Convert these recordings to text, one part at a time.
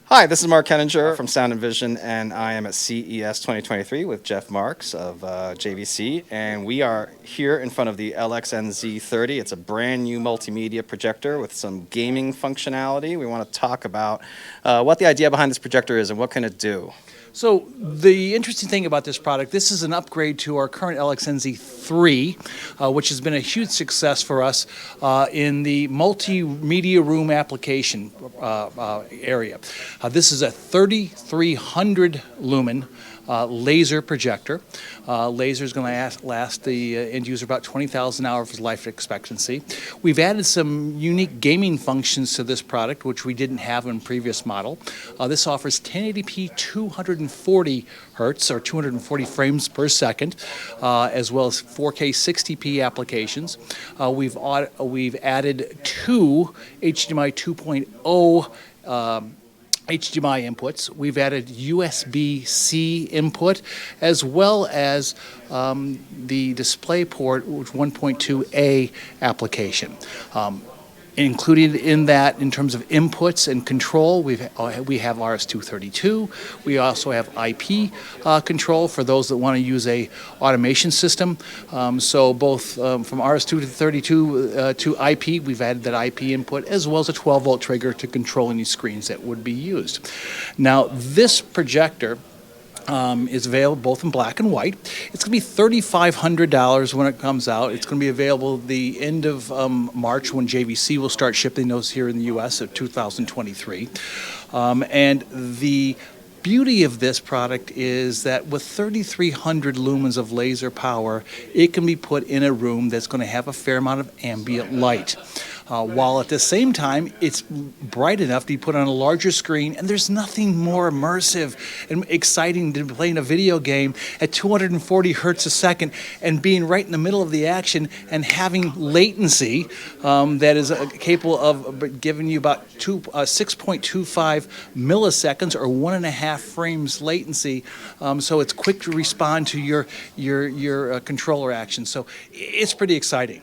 Hi, this is Mark Kenninger from Sound+Vision, and I am at CES 2023 with Jeff Marks of JVC, and we are here in front of the LX-NZ30. It's a brand new multimedia projector with some gaming functionality. We want to talk about what the idea behind this projector is and what can it do. So the interesting thing about this product, this is an upgrade to our current LX-NZ3, which has been a huge success for us in the multimedia room application area. This is a 3,300 lumen laser projector. Laser is going to last the end user about 20,000 hours of life expectancy. We've added some unique gaming functions to this product, which we didn't have in previous model. This offers 1080p 240 Hertz or 240 frames per second, as well as 4K 60p applications. We've added two HDMI 2.0 HDMI inputs. We've added USB-C input, as well as the DisplayPort 1.2A application. Included in that, in terms of inputs and control, we have RS-232. We also have IP control for those that want to use a automation system. So both from RS-232 to IP, we've added that IP input, as well as a 12-volt trigger to control any screens that would be used. Now, this projector is available both in black and white. It's going to be $3,500 when it comes out. It's going to be available the end of March when JVC will start shipping those here in the U.S. of 2023. And the beauty of this product is that with 3,300 lumens of laser power, it can be put in a room that's going to have a fair amount of ambient light. While at the same time, it's bright enough to be put on a larger screen, and there's nothing more immersive and exciting than playing a video game at 240 hertz a second and being right in the middle of the action and having latency that is capable of giving you about 6.25 milliseconds or 1.5 frames latency. So it's quick to respond to your controller action. So it's pretty exciting.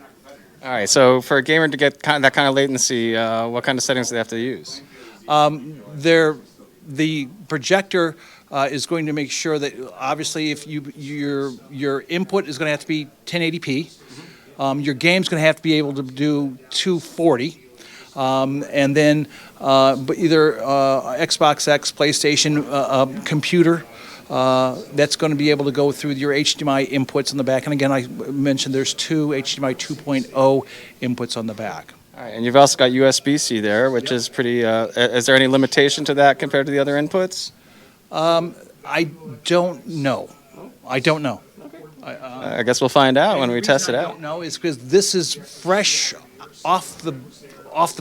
All right, so for a gamer to get that kind of latency, what kind of settings do they have to use? The projector is going to make sure that obviously if your input is going to have to be 1080p, your game's going to have to be able to do 240. And then either Xbox X, PlayStation, computer, that's going to be able to go through your HDMI inputs on the back. And again, I mentioned there's two HDMI 2.0 inputs on the back. All right, and you've also got USB-C there, which is pretty, is there any limitation to that compared to the other inputs? I don't know. I don't know. I guess we'll find out when we test it out. I don't know is because this is fresh off the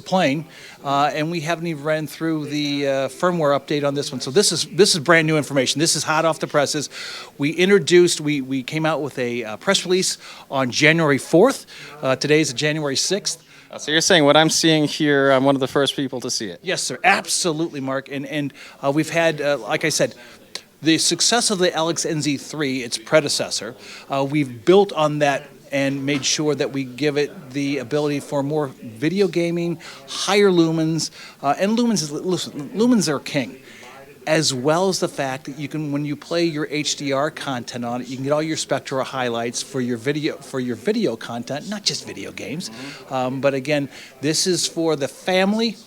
plane, and we haven't even ran through the firmware update on this one. So this is brand new information. This is hot off the presses. We came out with a press release on January 4th. Today is January 6th. So you're saying what I'm seeing here, I'm one of the first people to see it? Yes, sir. Absolutely, Mark. And we've had, like I said, the success of the LX-NZ3, its predecessor, we've built on that and made sure that we give it the ability for more video gaming, higher lumens, and lumens are king, as well as the fact that you can, when you play your HDR content on it, you can get all your spectral highlights for your video content, not just video games. But again, this is for the family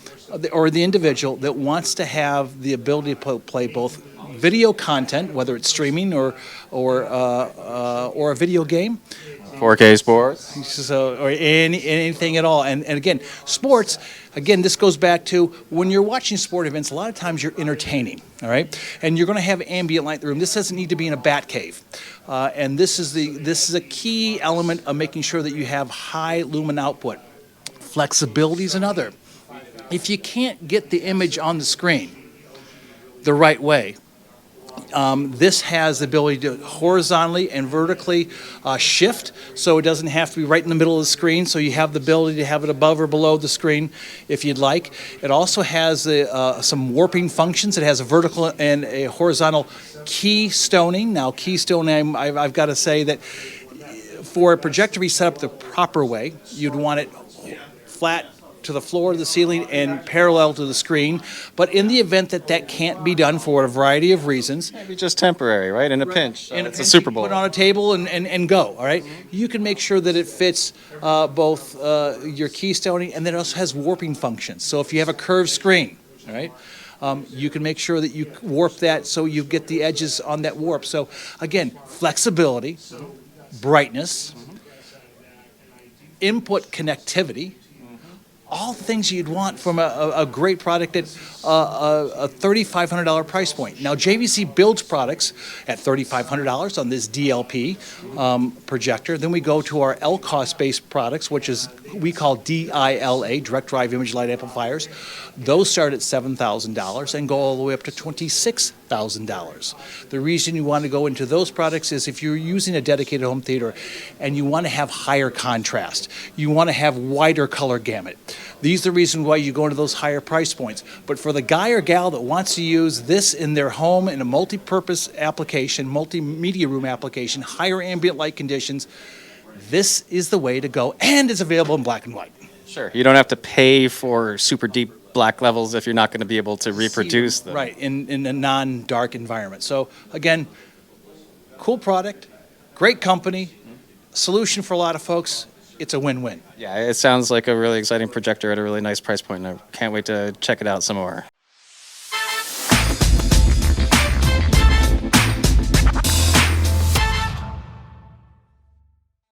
or the individual that wants to have the ability to play both video content, whether it's streaming or a video game. 4K sports. So, or anything at all. And again, sports, again, this goes back to when you're watching sport events, a lot of times you're entertaining, all right? And you're going to have ambient light in the room. This doesn't need to be in a bat cave. And this is a key element of making sure that you have high lumen output. Flexibility is another. If you can't get the image on the screen the right way, this has the ability to horizontally and vertically shift, so it doesn't have to be right in the middle of the screen, so you have the ability to have it above or below the screen if you'd like. It also has some warping functions. It has a vertical and a horizontal keystoning. Now, keystoning, I've got to say that for a projector to be set up the proper way, you'd want it flat to the floor, to the ceiling, and parallel to the screen. But in the event that that can't be done for a variety of reasons, Maybe just temporary, right? In a pinch. and It's a Super Bowl. put it on a table and go, all right? You can make sure that it fits both your keystoning, and then it also has warping functions. So if you have a curved screen, all right, you can make sure that you warp that so you get the edges on that warp. So again, flexibility, brightness, input connectivity, all things you'd want from a great product at a $3,500 price point. Now, JVC builds products at $3,500 on this DLP projector. Then we go to our LCOS-based products, which is we call DILA, direct drive image light amplifiers. Those start at $7,000 and go all the way up to $26,000. The reason you want to go into those products is if you're using a dedicated home theater and you want to have higher contrast, you want to have wider color gamut. These are the reason why you go into those higher price points. But for the guy or gal that wants to use this in their home in a multi-purpose application, multimedia room application, higher ambient light conditions, this is the way to go, and it's available in black and white. Sure. You don't have to pay for super deep black levels if you're not going to be able to reproduce them. Right, in a non-dark environment. So again, cool product, great company, solution for a lot of folks. It's a win-win. Yeah, it sounds like a really exciting projector at a really nice price point, and I can't wait to check it out some more.